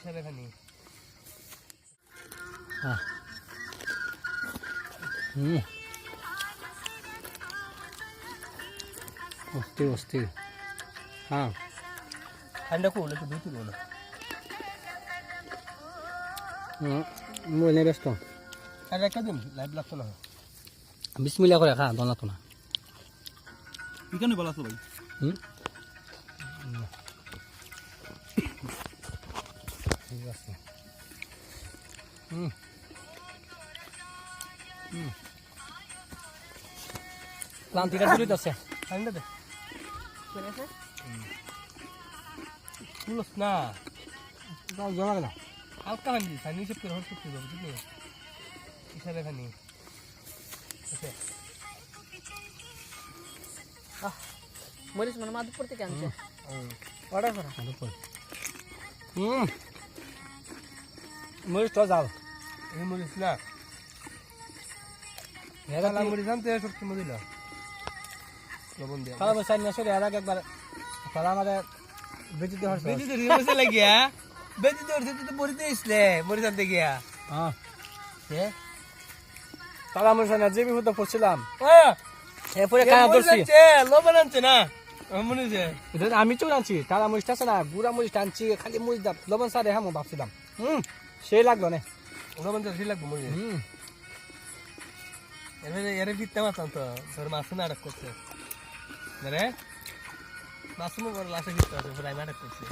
বিশাল এখানে অস্থির অস্থির। হ্যাঁ ঠান্ডা খুব একটু দুই তুলব না বলে ব্যস্ত আর একটা দিন লাইভ লাগতো না বিসমিল্লাহ করে খা দন লাগতো না। এখানে বলা তো ভাই ঠিক আছে। ক্লান্তিটা দূরিত আছে। ঠান্ডা দে তুলস না জমা গেল হালকা হান্ডি সানি সব করে হল করতে যাবে বুঝলি বিশাল এখানে মরিচ মানে মাধবপুর থেকে আনছে অর্ডার করা মরিচ তো যাও এই মরিস না এরা মরিস আনতে সত্যি মরিল লবণ দিয়ে খাওয়া বসাই নিয়ে আসলে এর আগে একবার তারা আমাদের বেজিতে হচ্ছে বেজিতে রিমসে লাগিয়া বেজিতে হচ্ছে তো মরিতে ইসলে মরিস আনতে গিয়া হ্যাঁ সে তারা আমার সাথে যে বিপদে পড়ছিলাম হ্যাঁ এরপরে কানা ধরছি লবণ আনছে না মনে হচ্ছে আমি চলে আনছি তারা মরিচ আছে না গুড়া মরিচ আনছি খালি মরিচ দাম লবণ সারে হ্যাঁ ভাবছিলাম সেই লাগলো না লবণ তো লাগবে মরিচ এর ভিত্তে মাছ আনতো তোর মাছ নাটক করছে রে মাছ লাশে ভিত্তে আছে প্রায় নাটক করছে